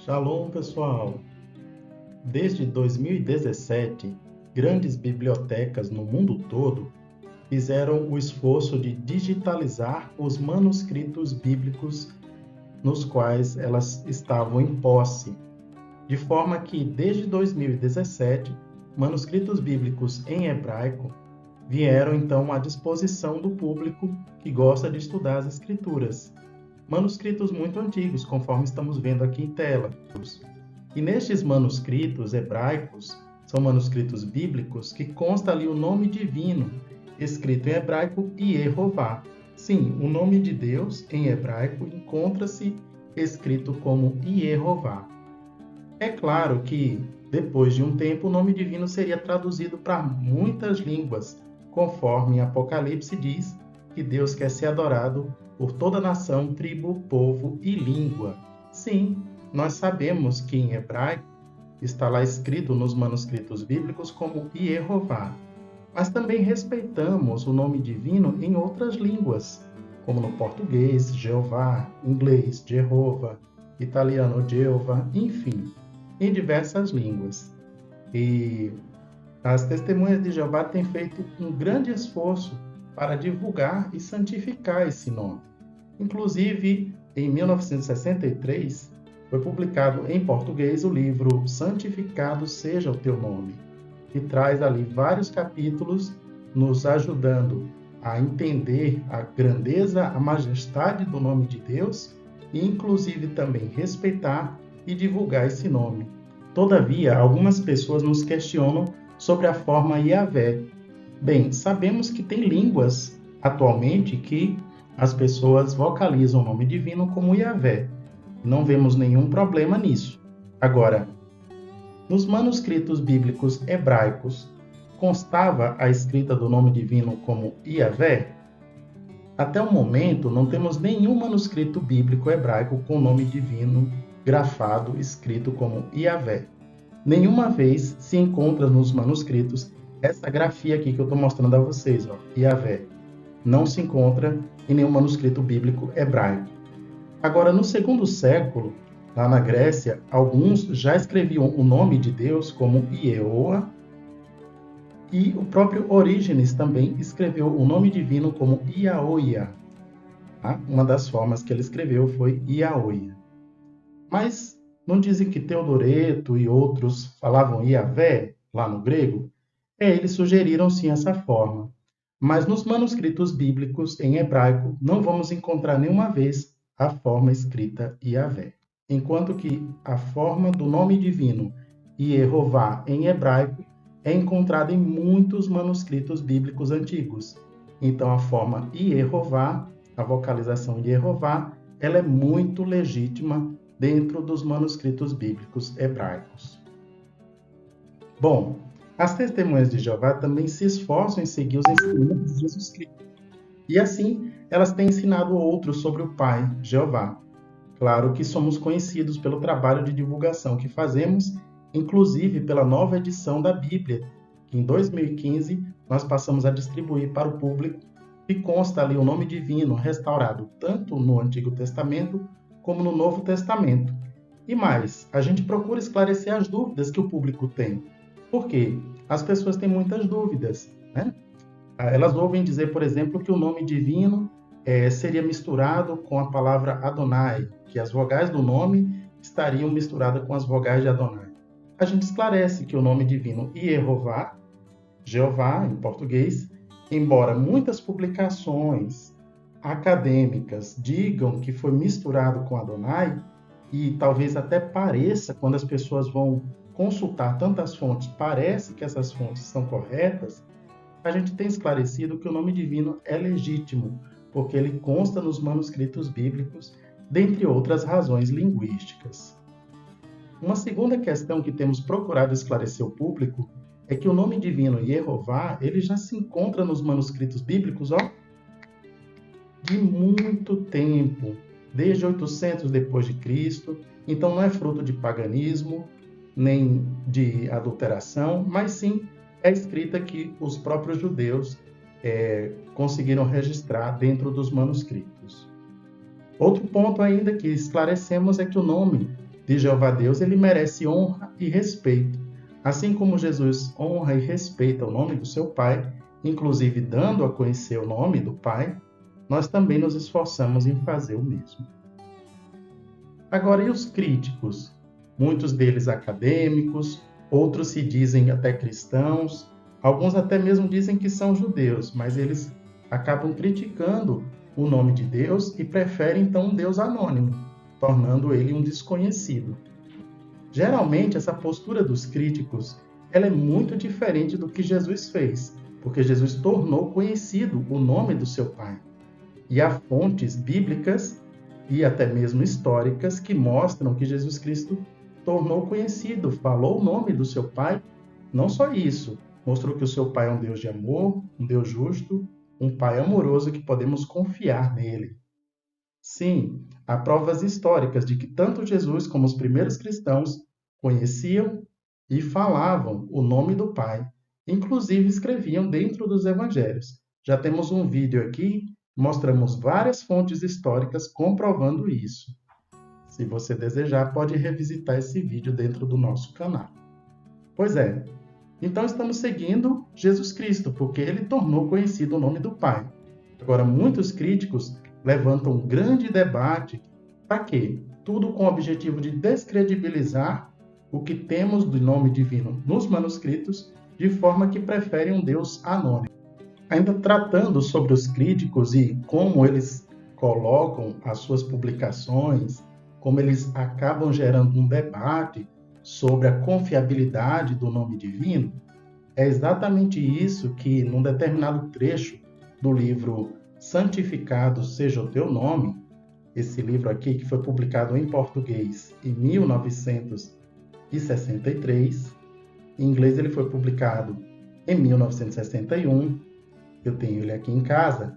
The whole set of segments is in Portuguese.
Shalom, pessoal! Desde 2017, grandes bibliotecas no mundo todo fizeram o esforço de digitalizar os manuscritos bíblicos nos quais elas estavam em posse, de forma que, desde 2017, manuscritos bíblicos em hebraico vieram então à disposição do público que gosta de estudar as Escrituras. Manuscritos muito antigos, conforme estamos vendo aqui em tela. E nestes manuscritos hebraicos, são manuscritos bíblicos, que consta ali o nome divino, escrito em hebraico, Yehová. Sim, o nome de Deus em hebraico encontra-se escrito como Yehová. É claro que, depois de um tempo, o nome divino seria traduzido para muitas línguas, conforme Apocalipse diz que Deus quer ser adorado por toda nação, tribo, povo e língua. Sim, nós sabemos que em hebraico está lá escrito nos manuscritos bíblicos como Yehová, mas também respeitamos o nome divino em outras línguas, como no português, Jeová, inglês, Jehová, italiano, Jeová, enfim, em diversas línguas. E as Testemunhas de Jeová têm feito um grande esforço para divulgar e santificar esse nome. Inclusive, em 1963, foi publicado em português o livro Santificado Seja o Teu Nome, que traz ali vários capítulos nos ajudando a entender a grandeza, a majestade do nome de Deus e, inclusive, também respeitar e divulgar esse nome. Todavia, algumas pessoas nos questionam sobre a forma Yahvé. Bem, sabemos que tem línguas atualmente que as pessoas vocalizam o nome divino como Yahvé. Não vemos nenhum problema nisso. Agora, nos manuscritos bíblicos hebraicos, constava a escrita do nome divino como Yahvé? Até o momento, não temos nenhum manuscrito bíblico hebraico com o nome divino grafado, escrito como Yahvé. Nenhuma vez se encontra nos manuscritos essa grafia aqui que eu estou mostrando a vocês, Yahvé. Não se encontra em nenhum manuscrito bíblico hebraico. Agora, no segundo século, lá na Grécia, alguns já escreviam o nome de Deus como Iehoa, e o próprio Orígenes também escreveu o nome divino como Iaoia. Tá? Uma das formas que ele escreveu foi Iaoia. Mas não dizem que Teodoreto e outros falavam Yahvé lá no grego? Eles sugeriram sim essa forma. Mas nos manuscritos bíblicos em hebraico não vamos encontrar nenhuma vez a forma escrita Yahvé. Enquanto que a forma do nome divino Yehová em hebraico é encontrada em muitos manuscritos bíblicos antigos. Então a forma Yehová, a vocalização Yehová, ela é muito legítima dentro dos manuscritos bíblicos hebraicos. Bom, as Testemunhas de Jeová também se esforçam em seguir os ensinamentos de Jesus Cristo. E assim, elas têm ensinado outros sobre o Pai, Jeová. Claro que somos conhecidos pelo trabalho de divulgação que fazemos, inclusive pela nova edição da Bíblia, que em 2015 nós passamos a distribuir para o público, e consta ali o nome divino restaurado tanto no Antigo Testamento como no Novo Testamento. E mais, a gente procura esclarecer as dúvidas que o público tem. Por quê? As pessoas têm muitas dúvidas, né? Elas ouvem dizer, por exemplo, que o nome divino seria misturado com a palavra Adonai, que as vogais do nome estariam misturadas com as vogais de Adonai. A gente esclarece que o nome divino Yehová, Jeová em português, embora muitas publicações acadêmicas digam que foi misturado com Adonai, e talvez até pareça, quando as pessoas vão consultar tantas fontes, parece que essas fontes são corretas, a gente tem esclarecido que o nome divino é legítimo, porque ele consta nos manuscritos bíblicos, dentre outras razões linguísticas. Uma segunda questão que temos procurado esclarecer ao público é que o nome divino Yehová, ele já se encontra nos manuscritos bíblicos, de muito tempo, desde 800 depois de Cristo. Então não é fruto de paganismo, nem de adulteração, mas sim é escrita que os próprios judeus conseguiram registrar dentro dos manuscritos. Outro ponto ainda que esclarecemos é que o nome de Jeová Deus, ele merece honra e respeito. Assim como Jesus honra e respeita o nome do seu Pai, inclusive dando a conhecer o nome do Pai, nós também nos esforçamos em fazer o mesmo. Agora, e os críticos? Muitos deles acadêmicos, outros se dizem até cristãos, alguns até mesmo dizem que são judeus, mas eles acabam criticando o nome de Deus e preferem então um Deus anônimo, tornando ele um desconhecido. Geralmente, essa postura dos críticos ela é muito diferente do que Jesus fez, porque Jesus tornou conhecido o nome do seu Pai. E há fontes bíblicas e até mesmo históricas que mostram que Jesus Cristo tornou conhecido, falou o nome do seu Pai. Não só isso, mostrou que o seu Pai é um Deus de amor, um Deus justo, um Pai amoroso que podemos confiar nele. Sim, há provas históricas de que tanto Jesus como os primeiros cristãos conheciam e falavam o nome do Pai, inclusive escreviam dentro dos evangelhos. Já temos um vídeo aqui, mostramos várias fontes históricas comprovando isso. Se você desejar, pode revisitar esse vídeo dentro do nosso canal. Pois é, então estamos seguindo Jesus Cristo, porque ele tornou conhecido o nome do Pai. Agora, muitos críticos levantam um grande debate. Para quê? Tudo com o objetivo de descredibilizar o que temos do nome divino nos manuscritos, de forma que preferem um Deus anônimo. Ainda tratando sobre os críticos e como eles colocam as suas publicações, como eles acabam gerando um debate sobre a confiabilidade do nome divino, é exatamente isso que, num determinado trecho do livro Santificado Seja o Teu Nome, esse livro aqui que foi publicado em português em 1963, em inglês ele foi publicado em 1961, eu tenho ele aqui em casa,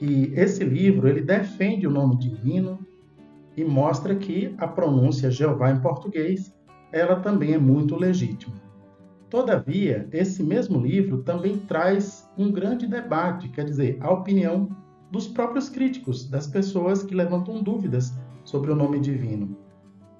e esse livro ele defende o nome divino e mostra que a pronúncia Jeová em português, ela também é muito legítima. Todavia, esse mesmo livro também traz um grande debate, quer dizer, a opinião dos próprios críticos, das pessoas que levantam dúvidas sobre o nome divino.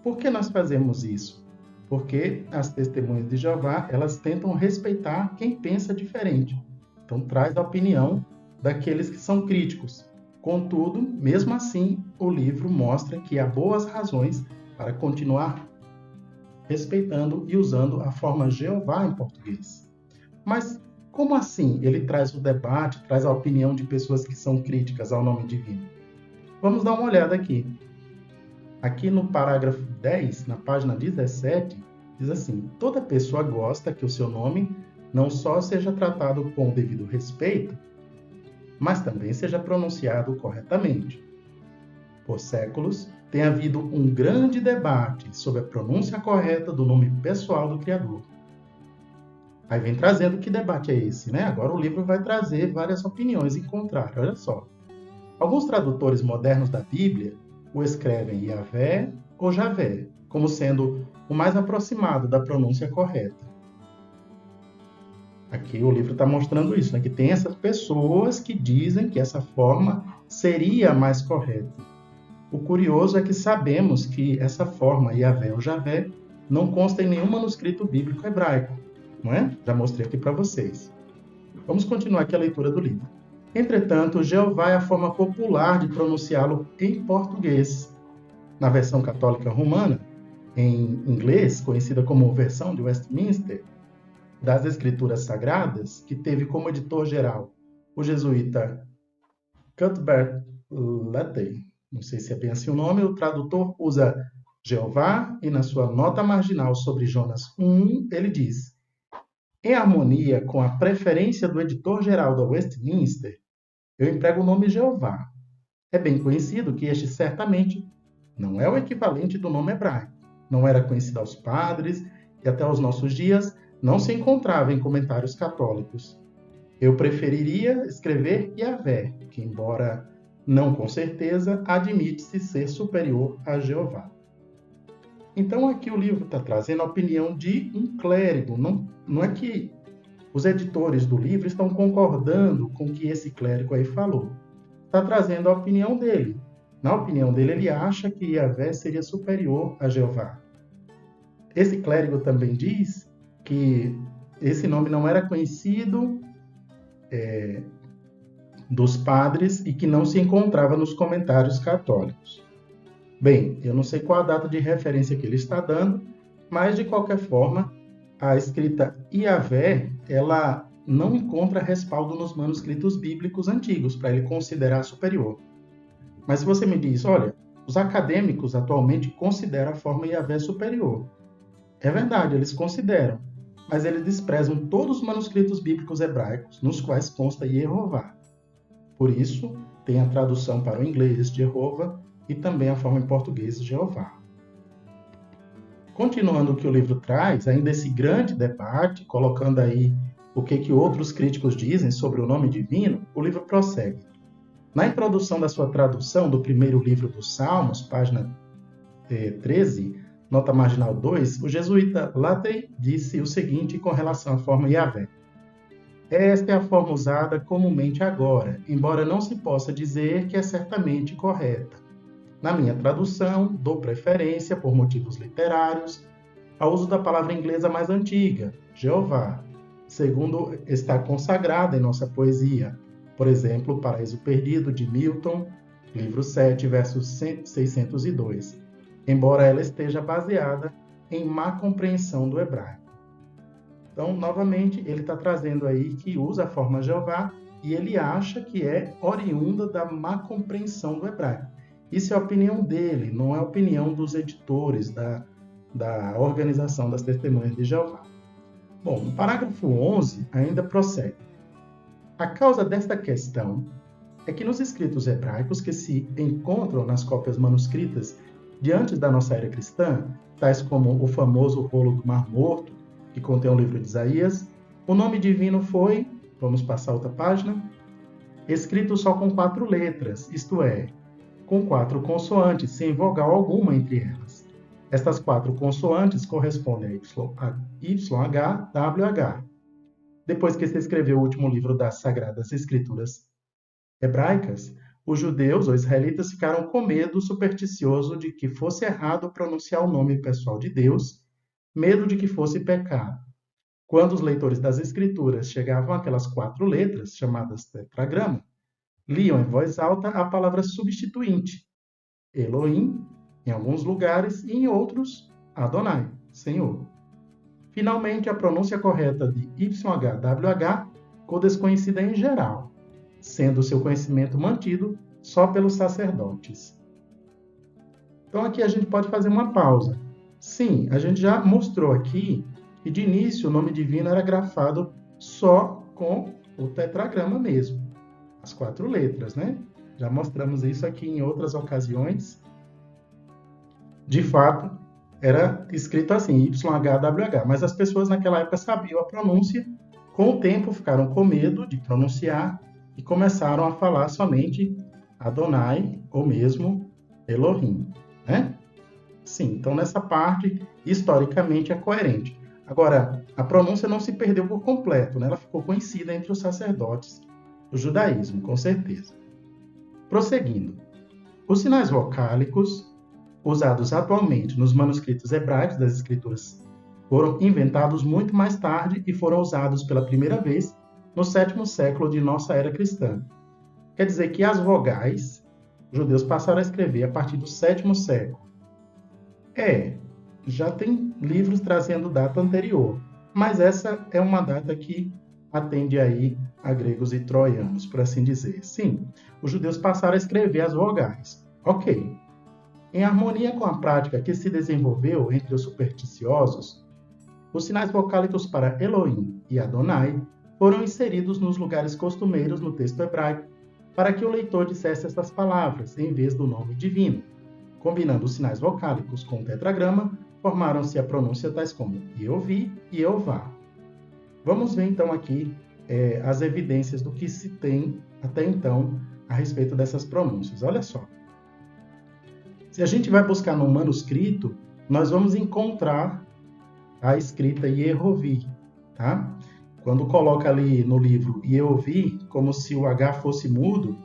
Por que nós fazemos isso? Porque as testemunhas de Jeová, elas tentam respeitar quem pensa diferente. Então, traz a opinião daqueles que são críticos. Contudo, mesmo assim, o livro mostra que há boas razões para continuar respeitando e usando a forma Jeová em português. Mas como assim ele traz o debate, traz a opinião de pessoas que são críticas ao nome divino? Vamos dar uma olhada aqui. Aqui no parágrafo 10, na página 17, diz assim: toda pessoa gosta que o seu nome não só seja tratado com o devido respeito, mas também seja pronunciado corretamente. Por séculos, tem havido um grande debate sobre a pronúncia correta do nome pessoal do Criador. Aí vem trazendo que debate é esse, né? Agora o livro vai trazer várias opiniões em contrário, olha só. Alguns tradutores modernos da Bíblia o escrevem Yahvé ou Javé, como sendo o mais aproximado da pronúncia correta. Aqui o livro está mostrando isso, né? Que tem essas pessoas que dizem que essa forma seria a mais correta. O curioso é que sabemos que essa forma, Yahvé ou Javé, não consta em nenhum manuscrito bíblico hebraico, não é? Já mostrei aqui para vocês. Vamos continuar aqui a leitura do livro. Entretanto, Jeová é a forma popular de pronunciá-lo em português. Na versão católica romana, em inglês, conhecida como versão de Westminster, das Escrituras Sagradas, que teve como editor-geral o jesuíta Cuthbert Leddey, não sei se é bem assim o nome, o tradutor usa Jeová e na sua nota marginal sobre Jonas 1, ele diz: em harmonia com a preferência do editor-geral da Westminster, eu emprego o nome Jeová. É bem conhecido que este certamente não é o equivalente do nome hebraico. Não era conhecido aos padres e até aos nossos dias não se encontrava em comentários católicos. Eu preferiria escrever Yahvé, que embora não com certeza, admite-se ser superior a Jeová. Então aqui o livro está trazendo a opinião de um clérigo. Não é que os editores do livro estão concordando com o que esse clérigo aí falou. Está trazendo a opinião dele. Na opinião dele, ele acha que Yahvé seria superior a Jeová. Esse clérigo também diz que esse nome não era conhecido dos padres e que não se encontrava nos comentários católicos. Bem, eu não sei qual a data de referência que ele está dando, mas de qualquer forma, a escrita Iavé, ela não encontra respaldo nos manuscritos bíblicos antigos para ele considerar superior. Mas se você me diz, olha, os acadêmicos atualmente consideram a forma Iavé superior. É verdade, eles consideram, mas eles desprezam todos os manuscritos bíblicos hebraicos, nos quais consta Yehová. Por isso, tem a tradução para o inglês Jehová e também a forma em português Jeová. Continuando o que o livro traz, ainda esse grande debate, colocando aí o que outros críticos dizem sobre o nome divino, o livro prossegue. Na introdução da sua tradução do primeiro livro dos Salmos, página 13, nota marginal 2, o jesuíta Latey disse o seguinte com relação à forma Yahvé. Esta é a forma usada comumente agora, embora não se possa dizer que é certamente correta. Na minha tradução, dou preferência, por motivos literários, ao uso da palavra inglesa mais antiga, Jeová, segundo está consagrada em nossa poesia. Por exemplo, Paraíso Perdido, de Milton, livro 7, verso 602, embora ela esteja baseada em má compreensão do hebraico. Então, novamente, ele está trazendo aí que usa a forma Jeová e ele acha que é oriunda da má compreensão do hebraico. Isso é a opinião dele, não é a opinião dos editores da Organização das Testemunhas de Jeová. Bom, no parágrafo 11 ainda prossegue. A causa desta questão é que nos escritos hebraicos que se encontram nas cópias manuscritas de antes da nossa era cristã, tais como o famoso rolo do Mar Morto, que contém o livro de Isaías, o nome divino foi, vamos passar outra página, escrito só com 4 letras, isto é, com 4 consoantes, sem vogal alguma entre elas. Estas 4 consoantes correspondem a YH, WH. Depois que se escreveu o último livro das Sagradas Escrituras hebraicas, os judeus ou israelitas ficaram com medo supersticioso de que fosse errado pronunciar o nome pessoal de Deus, medo de que fosse pecado. Quando os leitores das Escrituras chegavam àquelas 4 letras, chamadas tetragrama, liam em voz alta a palavra substituinte, Elohim, em alguns lugares, e em outros, Adonai, Senhor. Finalmente, a pronúncia correta de YHWH ficou desconhecida em geral, sendo seu conhecimento mantido só pelos sacerdotes. Então, aqui a gente pode fazer uma pausa. Sim, a gente já mostrou aqui que, de início, o nome divino era grafado só com o tetragrama mesmo, as 4 letras, né? Já mostramos isso aqui em outras ocasiões. De fato, era escrito assim, YHWH, mas as pessoas naquela época sabiam a pronúncia, com o tempo ficaram com medo de pronunciar e começaram a falar somente Adonai ou mesmo Elohim, né? Sim, então nessa parte, historicamente, é coerente. Agora, a pronúncia não se perdeu por completo, né? Ela ficou conhecida entre os sacerdotes do judaísmo, com certeza. Prosseguindo, os sinais vocálicos usados atualmente nos manuscritos hebraicos das Escrituras foram inventados muito mais tarde e foram usados pela primeira vez no 7º século de nossa era cristã. Quer dizer que as vogais, os judeus passaram a escrever a partir do 7º século. Já tem livros trazendo data anterior, mas essa é uma data que atende aí a gregos e troianos, por assim dizer. Sim, os judeus passaram a escrever as vogais. Ok. Em harmonia com a prática que se desenvolveu entre os supersticiosos, os sinais vocálicos para Elohim e Adonai foram inseridos nos lugares costumeiros no texto hebraico para que o leitor dissesse estas palavras em vez do nome divino. Combinando os sinais vocálicos com o tetragrama, formaram-se a pronúncia tais como Yehovi e Yehová. Vamos ver então aqui as evidências do que se tem até então a respeito dessas pronúncias. Olha só. Se a gente vai buscar no manuscrito, nós vamos encontrar a escrita Yehovi, tá? Quando coloca ali no livro Yehovi, como se o H fosse mudo,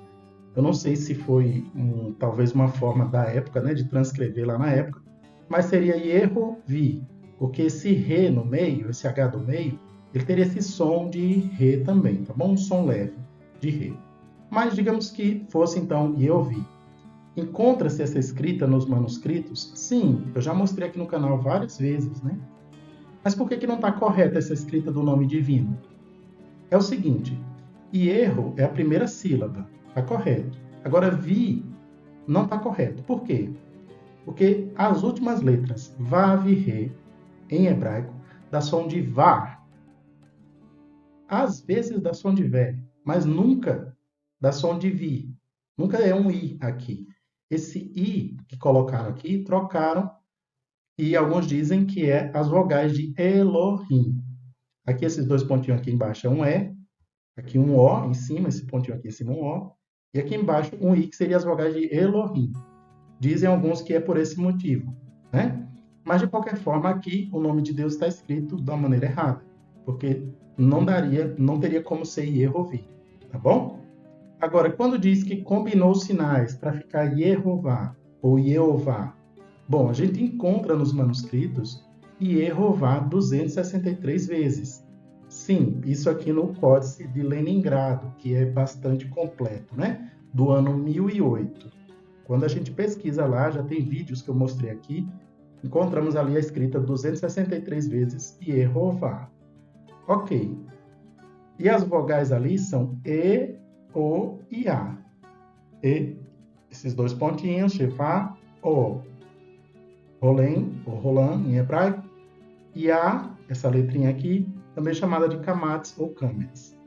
eu não sei se foi talvez uma forma da época, né, de transcrever lá na época, mas seria Yehovi. porque esse Re no meio, esse H do meio, ele teria esse som de Re também, tá bom? Um som leve de Re. Mas digamos que fosse então Yeovi. Encontra-se essa escrita nos manuscritos? Sim, eu já mostrei aqui no canal várias vezes, né? Mas por que não está correta essa escrita do nome divino? É o seguinte, erro é a primeira sílaba, está correto. Agora, vi não está correto. Por quê? Porque as últimas letras, Vav e Re, em hebraico, dá som de Var. Às vezes dá som de Vé, mas nunca dá som de Vi. Nunca é um I aqui. Esse I que colocaram aqui, trocaram, e alguns dizem que é as vogais de Elohim. Aqui esses dois pontinhos aqui embaixo é um E, aqui um O em cima, esse pontinho aqui em cima um O, e aqui embaixo um I, que seria as vogais de Elohim. Dizem alguns que é por esse motivo, né? Mas, de qualquer forma, aqui o nome de Deus está escrito da maneira errada, porque não teria como ser Yehová, tá bom? Agora, quando diz que combinou os sinais para ficar Yehová ou Jeová, bom, a gente encontra nos manuscritos Yehová 263 vezes. Sim, isso aqui no Códice de Leningrado, que é bastante completo, né? Do ano 1008. Quando a gente pesquisa lá, já tem vídeos que eu mostrei aqui, encontramos ali a escrita 263 vezes Yehová. Ok. E as vogais ali são E, O e A. E, esses dois pontinhos, Shefá, O. Rolém, ou Rolan em hebraico. E A, essa letrinha aqui, também chamada de Kamatz ou Kametz.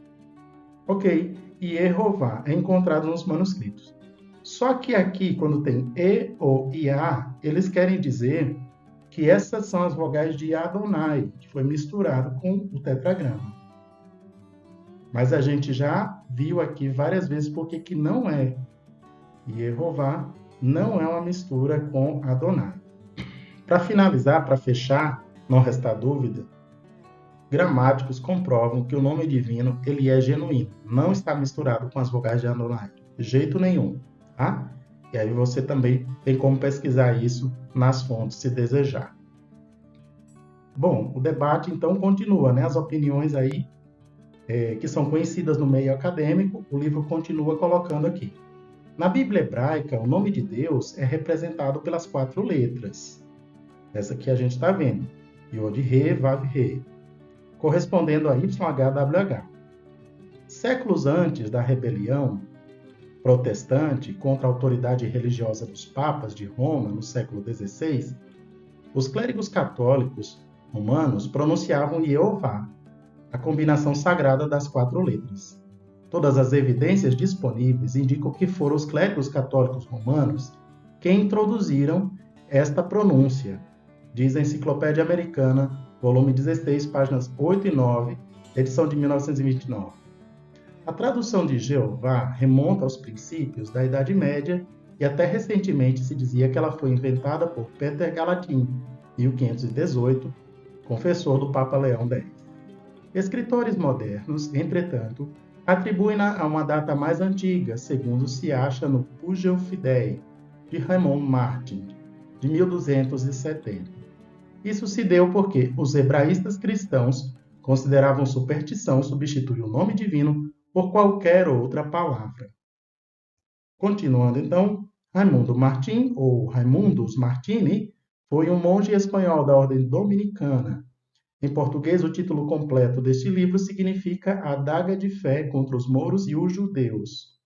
Ok. E Yehová é encontrado nos manuscritos. Só que aqui, quando tem E, O e A, eles querem dizer que essas são as vogais de Adonai, que foi misturado com o tetragrama. Mas a gente já viu aqui várias vezes porque que não é. Yehová não é uma mistura com Adonai. Para finalizar, para fechar, não restar dúvida, gramáticos comprovam que o nome divino ele é genuíno, não está misturado com as vogais de Adonai, de jeito nenhum. Tá? E aí você também tem como pesquisar isso nas fontes, se desejar. Bom, o debate então continua, né? As opiniões aí que são conhecidas no meio acadêmico, o livro continua colocando aqui. Na Bíblia hebraica, o nome de Deus é representado pelas 4 letras. Essa que a gente está vendo. Yod, Re, Vav, Re. Correspondendo a YHWH. Séculos antes da rebelião protestante contra a autoridade religiosa dos papas de Roma, no século XVI, os clérigos católicos romanos pronunciavam Yehová, a combinação sagrada das 4 letras. Todas as evidências disponíveis indicam que foram os clérigos católicos romanos que introduziram esta pronúncia, diz a Enciclopédia Americana, volume 16, páginas 8 e 9, edição de 1929. A tradução de Jeová remonta aos princípios da Idade Média e até recentemente se dizia que ela foi inventada por Peter Galatin, 1518, confessor do Papa Leão X. Escritores modernos, entretanto, atribuem-na a uma data mais antiga, segundo se acha no Pugel Fidei, de Raymond Martin, de 1270. Isso se deu porque os hebraístas cristãos consideravam superstição substituir o nome divino por qualquer outra palavra. Continuando então, Raimundo Martim, ou Raimundus Martini, foi um monge espanhol da ordem dominicana. Em português, o título completo deste livro significa A Adaga de Fé contra os Mouros e os Judeus.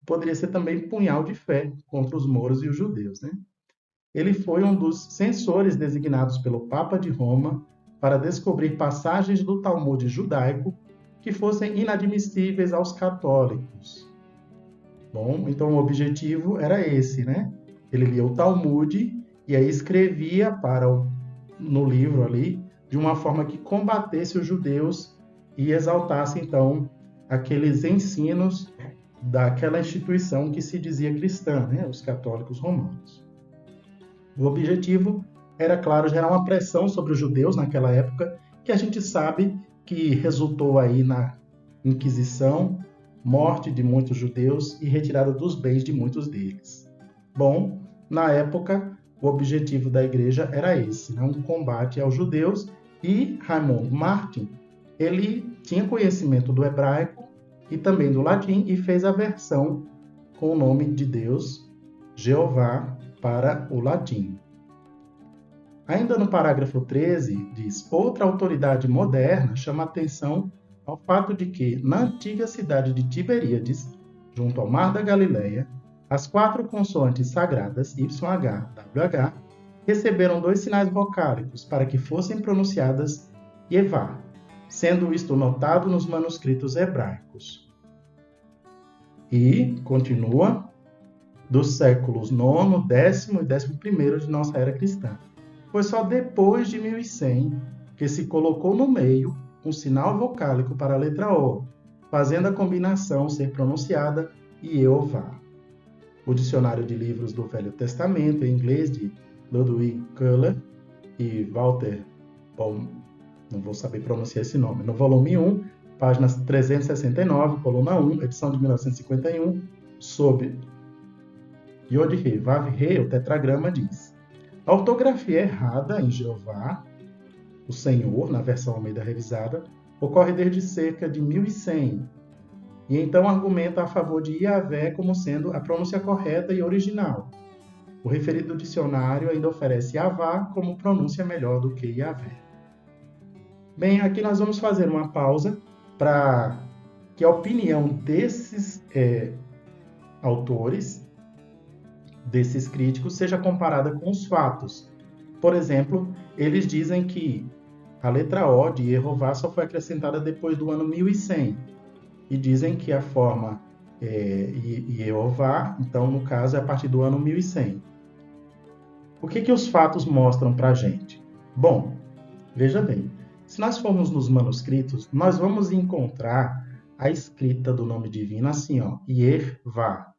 Poderia ser também Punhal de Fé contra os Mouros e os Judeus, né? Ele foi um dos censores designados pelo Papa de Roma para descobrir passagens do Talmud judaico que fossem inadmissíveis aos católicos. Bom, então o objetivo era esse, né? Ele lia o Talmud e aí escrevia no livro ali de uma forma que combatesse os judeus e exaltasse, então, aqueles ensinos daquela instituição que se dizia cristã, né? Os católicos romanos. O objetivo era, claro, gerar uma pressão sobre os judeus naquela época, que a gente sabe que resultou aí na Inquisição, morte de muitos judeus e retirada dos bens de muitos deles. Bom, na época, o objetivo da igreja era esse, né? Um combate aos judeus, e Raymond Martin, ele tinha conhecimento do hebraico e também do latim e fez a versão com o nome de Deus, Jeová, para o latim. Ainda no parágrafo 13, diz: outra autoridade moderna chama atenção ao fato de que, na antiga cidade de Tiberíades, junto ao Mar da Galileia, as 4 consoantes sagradas, YH, WH, receberam 2 sinais vocálicos para que fossem pronunciadas Yevá, sendo isto notado nos manuscritos hebraicos. E continua dos séculos IX, X e XI de nossa era cristã. Foi só depois de 1100 que se colocou no meio um sinal vocálico para a letra O, fazendo a combinação ser pronunciada Yeová. O Dicionário de Livros do Velho Testamento, em inglês, de Ludwig Köhler e Walter Baum, não vou saber pronunciar esse nome, no volume 1, páginas 369, coluna 1, edição de 1951, sob Yod-He, Vav-He, o tetragrama, diz: a ortografia errada em Jeová, o Senhor, na versão Almeida Revisada, ocorre desde cerca de 1100, e então argumenta a favor de Yahvé como sendo a pronúncia correta e original. O referido dicionário ainda oferece Yavá como pronúncia melhor do que Yahvé. Bem, aqui nós vamos fazer uma pausa para que a opinião desses autores, desses críticos, seja comparada com os fatos. Por exemplo, eles dizem que a letra O de Yehová só foi acrescentada depois do ano 1100. E dizem que a forma Yehová, então, no caso, é a partir do ano 1100. O que os fatos mostram para a gente? Bom, veja bem, se nós formos nos manuscritos, nós vamos encontrar a escrita do nome divino assim, ó, Yervá.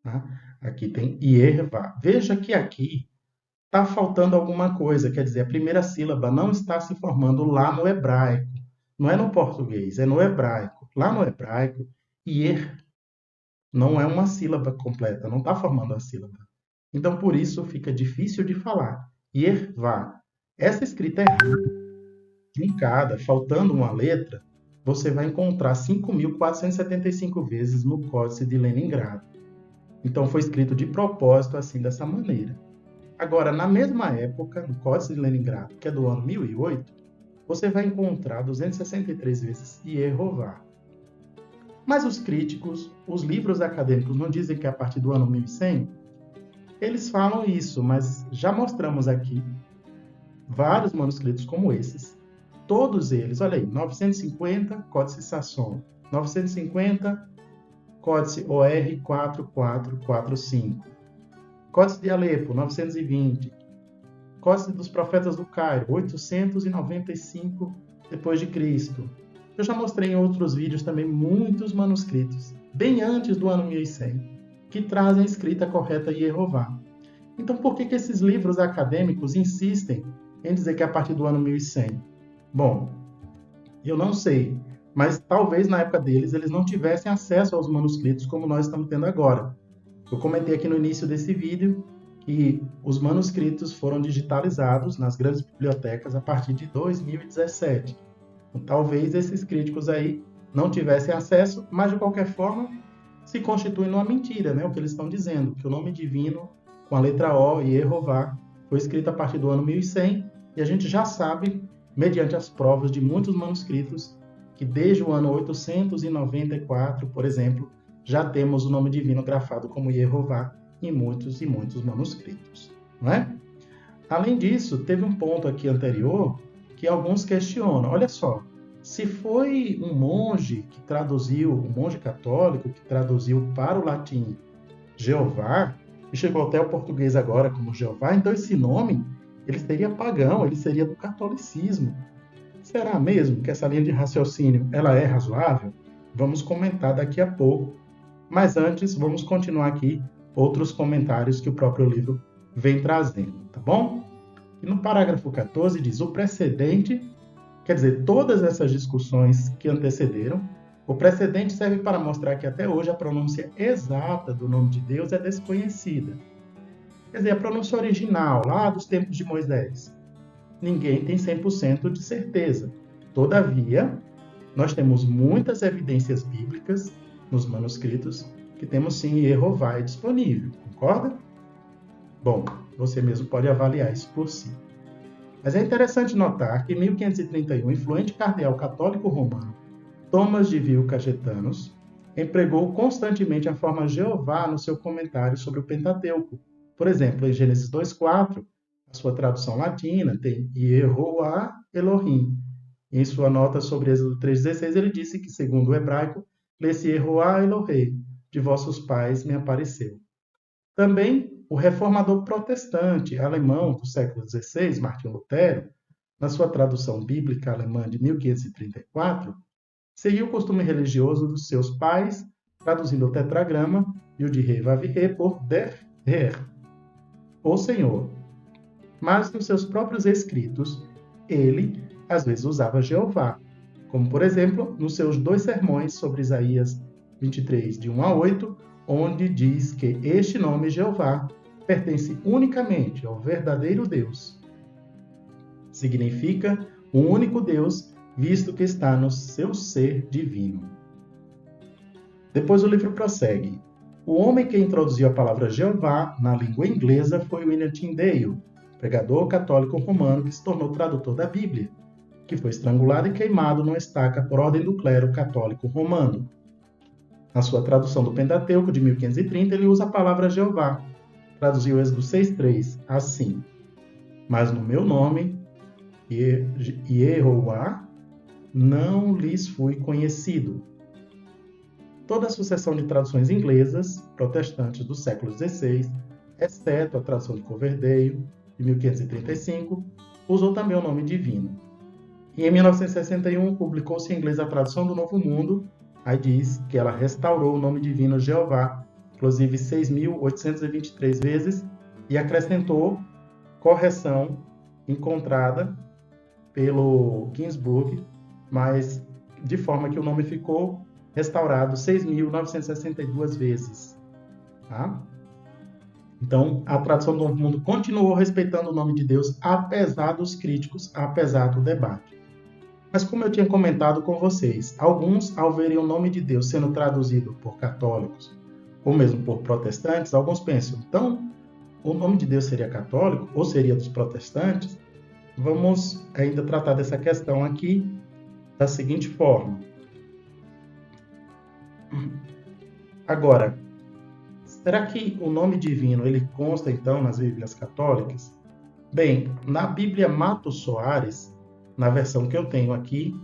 Tá? Aqui tem Yervá. Veja que aqui está faltando alguma coisa, quer dizer, a primeira sílaba não está se formando lá no hebraico. Não é no português, é no hebraico. Lá no hebraico, Yer não é uma sílaba completa, não está formando a sílaba. Então, por isso, fica difícil de falar. Yervá. Essa escrita errada, truncada, faltando uma letra, você vai encontrar 5.475 vezes no Códice de Leningrado. Então, foi escrito de propósito assim, dessa maneira. Agora, na mesma época, no Códice de Leningrado, que é do ano 1008, você vai encontrar 263 vezes Yehová. Mas os críticos, os livros acadêmicos não dizem que é a partir do ano 1100? Eles falam isso, mas já mostramos aqui vários manuscritos como esses. Todos eles, olha aí, 950, Códice Sasson, 950, Códice OR 4445, Códice de Alepo, 920, Códice dos Profetas do Cairo, 895 d.C. Eu já mostrei em outros vídeos também muitos manuscritos, bem antes do ano 1100, que trazem a escrita correta Yehová. Então, por que esses livros acadêmicos insistem em dizer que é a partir do ano 1100? Bom, eu não sei, mas talvez na época deles eles não tivessem acesso aos manuscritos como nós estamos tendo agora. Eu comentei aqui no início desse vídeo que os manuscritos foram digitalizados nas grandes bibliotecas a partir de 2017. Então, talvez esses críticos aí não tivessem acesso, mas de qualquer forma se constitui numa mentira, né? O que eles estão dizendo, que o nome divino com a letra O e Yehová foi escrito a partir do ano 1100, e a gente já sabe, mediante as provas de muitos manuscritos, que desde o ano 894, por exemplo, já temos o nome divino grafado como Yehová em muitos e muitos manuscritos, não é? Além disso, teve um ponto aqui anterior que alguns questionam. Olha só, se foi um monge que traduziu, um monge católico que traduziu para o latim Jeová, e chegou até o português agora como Jeová, então esse nome ele seria pagão, ele seria do catolicismo. Será mesmo que essa linha de raciocínio ela é razoável? Vamos comentar daqui a pouco. Mas antes, vamos continuar aqui outros comentários que o próprio livro vem trazendo, tá bom? E no parágrafo 14 diz: o precedente, quer dizer, todas essas discussões que antecederam, o precedente serve para mostrar que até hoje a pronúncia exata do nome de Deus é desconhecida. Quer dizer, a pronúncia original, lá dos tempos de Moisés. Ninguém tem 100% de certeza. Todavia, nós temos muitas evidências bíblicas nos manuscritos que temos sim Yehová disponível, concorda? Bom, você mesmo pode avaliar isso por si. Mas é interessante notar que em 1531, o influente cardeal católico romano Thomas de Vil Cagetanos empregou constantemente a forma Jeová no seu comentário sobre o Pentateuco. Por exemplo, em Gênesis 2:4, a sua tradução latina tem Yehoah Elohim. Em sua nota sobre Êxodo 3:16, ele disse que, segundo o hebraico, lê-se Yehoah Elohim, de vossos pais me apareceu. Também o reformador protestante alemão do século XVI, Martinho Lutero, na sua tradução bíblica alemã de 1534, seguiu o costume religioso dos seus pais, traduzindo o tetragrama Yud-He Vav-He por Der Herr, o Senhor. Mas nos seus próprios escritos, ele às vezes usava Jeová, como por exemplo nos seus 2 sermões sobre Isaías 23, de 1 a 8, onde diz que este nome Jeová pertence unicamente ao verdadeiro Deus. Significa o único Deus, visto que está no seu ser divino. Depois o livro prossegue. O homem que introduziu a palavra Jeová na língua inglesa foi William Tyndale, pregador católico romano que se tornou tradutor da Bíblia, que foi estrangulado e queimado numa estaca por ordem do clero católico romano. Na sua tradução do Pentateuco de 1530, ele usa a palavra Jeová. Traduziu Êxodo 6:3 assim: mas no meu nome, Yehová, não lhes fui conhecido. Toda a sucessão de traduções inglesas, protestantes do século XVI, exceto a tradução de Coverdale, de 1535, usou também o nome divino. E em 1961, publicou-se em inglês a tradução do Novo Mundo. Aí diz que ela restaurou o nome divino Jeová, inclusive 6.823 vezes, e acrescentou correção encontrada pelo Ginsburg, mas de forma que o nome ficou restaurado 6.962 vezes. Tá? Então, a tradução do Novo Mundo continuou respeitando o nome de Deus, apesar dos críticos, apesar do debate. Mas como eu tinha comentado com vocês, alguns, ao verem o nome de Deus sendo traduzido por católicos, ou mesmo por protestantes, alguns pensam, então, o nome de Deus seria católico, ou seria dos protestantes? Vamos ainda tratar dessa questão aqui da seguinte forma. Agora, será que o nome divino ele consta, então, nas Bíblias católicas? Bem, na Bíblia Matos Soares, na versão que eu tenho aqui,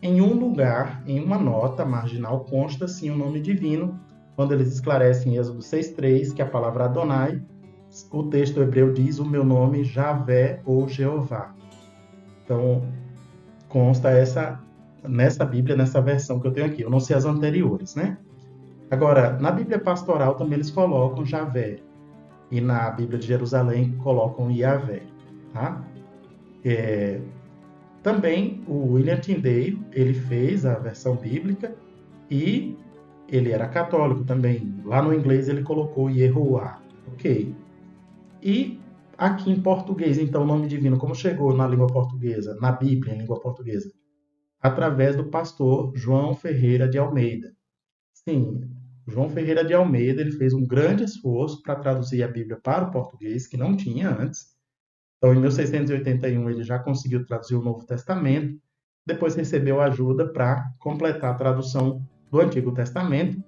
em um lugar, em uma nota marginal, consta sim o nome divino, quando eles esclarecem em Êxodo 6:3, que a palavra Adonai, o texto hebreu diz o meu nome Javé ou Jeová. Então, consta nessa Bíblia, nessa versão que eu tenho aqui. Eu não sei as anteriores, né? Agora, na Bíblia Pastoral também eles colocam Javé. E na Bíblia de Jerusalém colocam Yahvé. Tá? Também o William Tyndale, ele fez a versão bíblica e ele era católico também. Lá no inglês ele colocou Yehoah. Ok. E aqui em português, então, o nome divino, como chegou na língua portuguesa, na Bíblia em língua portuguesa? Através do pastor João Ferreira de Almeida. Sim, João Ferreira de Almeida ele fez um grande esforço para traduzir a Bíblia para o português, que não tinha antes. Então, em 1681, ele já conseguiu traduzir o Novo Testamento, depois recebeu ajuda para completar a tradução do Antigo Testamento,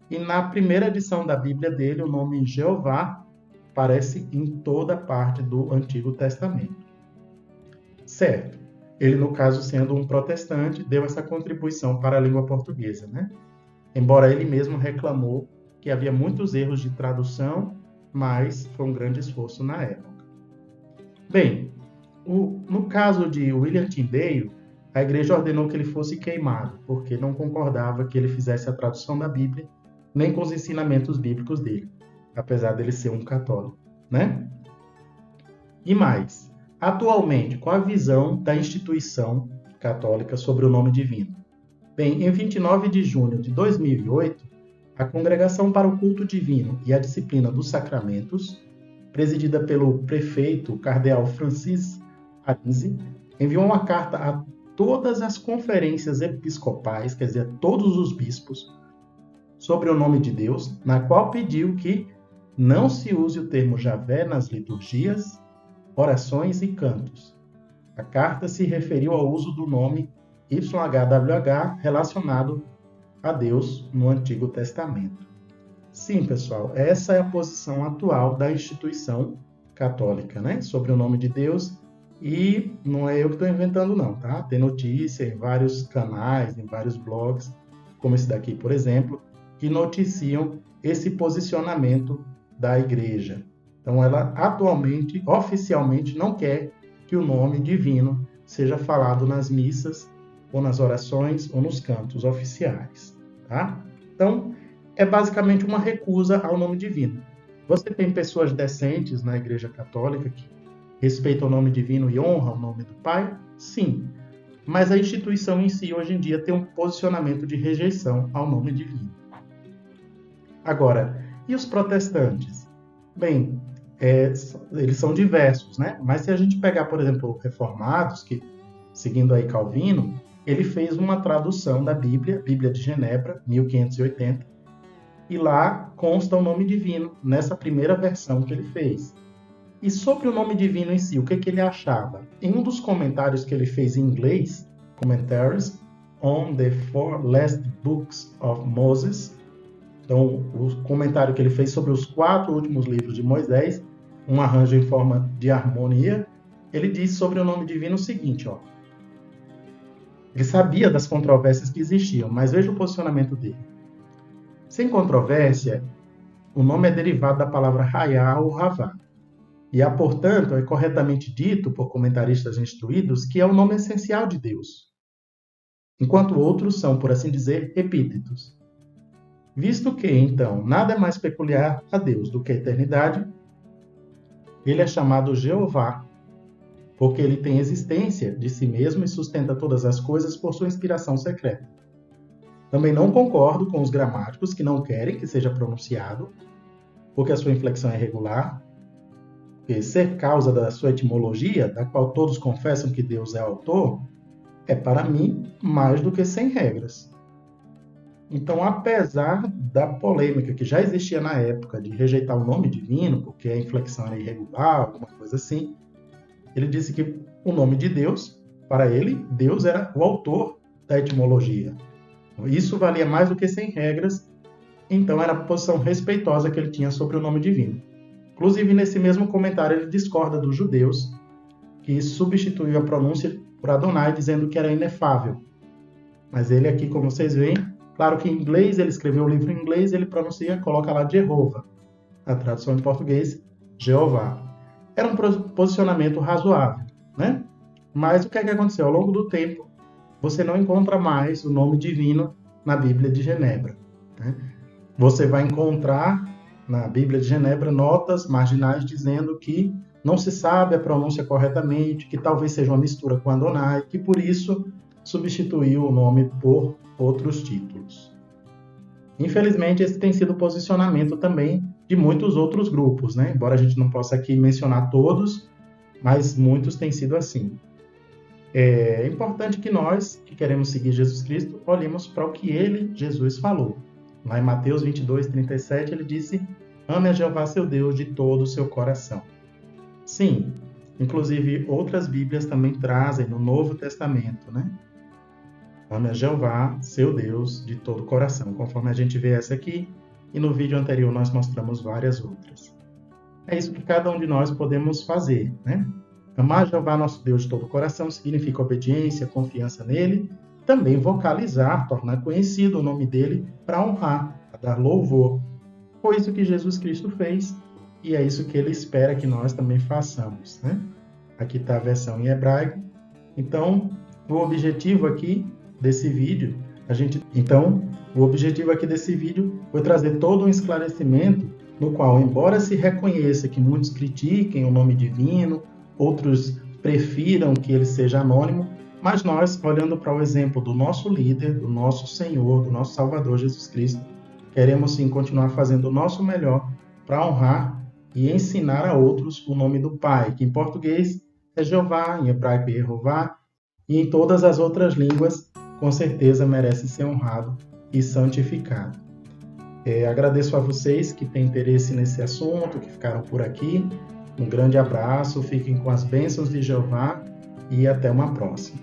e na primeira edição da Bíblia dele, o nome Jeová aparece em toda parte do Antigo Testamento. Certo. Ele, no caso, sendo um protestante, deu essa contribuição para a língua portuguesa, né? Embora ele mesmo reclamou que havia muitos erros de tradução, mas foi um grande esforço na época. Bem, no caso de William Tyndale, a igreja ordenou que ele fosse queimado, porque não concordava que ele fizesse a tradução da Bíblia, nem com os ensinamentos bíblicos dele, apesar dele ser um católico, né? E mais, atualmente, qual a visão da instituição católica sobre o nome divino? Bem, em 29 de junho de 2008, a Congregação para o Culto Divino e a Disciplina dos Sacramentos presidida pelo prefeito cardeal Francis Arinze, enviou uma carta a todas as conferências episcopais, quer dizer, a todos os bispos, sobre o nome de Deus, na qual pediu que não se use o termo Javé nas liturgias, orações e cantos. A carta se referiu ao uso do nome YHWH relacionado a Deus no Antigo Testamento. Sim, pessoal, essa é a posição atual da instituição católica, né? Sobre o nome de Deus, e não é eu que estou inventando não, tá? Tem notícia em vários canais, em vários blogs, como esse daqui, por exemplo, que noticiam esse posicionamento da Igreja. Então, ela atualmente, oficialmente, não quer que o nome divino seja falado nas missas, ou nas orações, ou nos cantos oficiais, tá? Então, é basicamente uma recusa ao nome divino. Você tem pessoas decentes na Igreja Católica que respeitam o nome divino e honram o nome do Pai? Sim. Mas a instituição em si, hoje em dia, tem um posicionamento de rejeição ao nome divino. Agora, e os protestantes? Bem, eles são diversos, né? Mas se a gente pegar, por exemplo, reformados, que, seguindo aí Calvino, ele fez uma tradução da Bíblia, Bíblia de Genebra, 1580, e lá consta o nome divino, nessa primeira versão que ele fez. E sobre o nome divino em si, o que ele achava? Em um dos comentários que ele fez em inglês, Commentaries on the Four Last Books of Moses, então o comentário que ele fez sobre os 4 últimos livros de Moisés, um arranjo em forma de harmonia, ele diz sobre o nome divino o seguinte, ó. Ele sabia das controvérsias que existiam, mas veja o posicionamento dele. Sem controvérsia, o nome é derivado da palavra Hayá ou Havá. E há, portanto, é corretamente dito por comentaristas instruídos que é o nome essencial de Deus, enquanto outros são, por assim dizer, epítetos. Visto que, então, nada é mais peculiar a Deus do que a eternidade, ele é chamado Jeová, porque ele tem existência de si mesmo e sustenta todas as coisas por sua inspiração secreta. Também não concordo com os gramáticos que não querem que seja pronunciado, porque a sua inflexão é irregular, porque ser causa da sua etimologia, da qual todos confessam que Deus é autor, é para mim mais do que sem regras. Então, apesar da polêmica que já existia na época de rejeitar o nome divino, porque a inflexão era irregular, alguma coisa assim, ele disse que o nome de Deus, para ele, Deus era o autor da etimologia. Isso valia mais do que 100 regras, então era a posição respeitosa que ele tinha sobre o nome divino. Inclusive, nesse mesmo comentário, ele discorda dos judeus, que substituiu a pronúncia por Adonai, dizendo que era inefável. Mas ele aqui, como vocês veem, claro que em inglês, ele escreveu o livro em inglês, ele pronuncia, coloca lá Jehová. A tradução em português, Jeová. Era um posicionamento razoável, né? Mas o que é que aconteceu? Ao longo do tempo, você não encontra mais o nome divino na Bíblia de Genebra, né? Você vai encontrar na Bíblia de Genebra notas marginais dizendo que não se sabe a pronúncia corretamente, que talvez seja uma mistura com Adonai, que por isso substituiu o nome por outros títulos. Infelizmente, esse tem sido o posicionamento também de muitos outros grupos, né? Embora a gente não possa aqui mencionar todos, mas muitos têm sido assim. É importante que nós, que queremos seguir Jesus Cristo, olhemos para o que ele, Jesus, falou. Lá em Mateus 22, 37, ele disse: ame a Jeová seu Deus de todo o seu coração. Sim, inclusive outras Bíblias também trazem no Novo Testamento, né? Ame a Jeová, seu Deus, de todo o coração, conforme a gente vê essa aqui, e no vídeo anterior nós mostramos várias outras. É isso que cada um de nós podemos fazer, né? Amar Jeová, nosso Deus, de todo o coração, significa obediência, confiança nele, também vocalizar, tornar conhecido o nome dele para honrar, para dar louvor. Foi isso que Jesus Cristo fez, e é isso que ele espera que nós também façamos, né? Aqui está a versão em hebraico. Então, o objetivo aqui desse vídeo, o objetivo aqui desse vídeo foi trazer todo um esclarecimento no qual, embora se reconheça que muitos critiquem o nome divino, outros prefiram que ele seja anônimo, mas nós, olhando para o exemplo do nosso líder, do nosso Senhor, do nosso Salvador Jesus Cristo, queremos sim continuar fazendo o nosso melhor para honrar e ensinar a outros o nome do Pai, que em português é Jeová, em hebraico é Yehová, e em todas as outras línguas, com certeza merece ser honrado e santificado. Agradeço a vocês que têm interesse nesse assunto, que ficaram por aqui. Um grande abraço, fiquem com as bênçãos de Jeová e até uma próxima.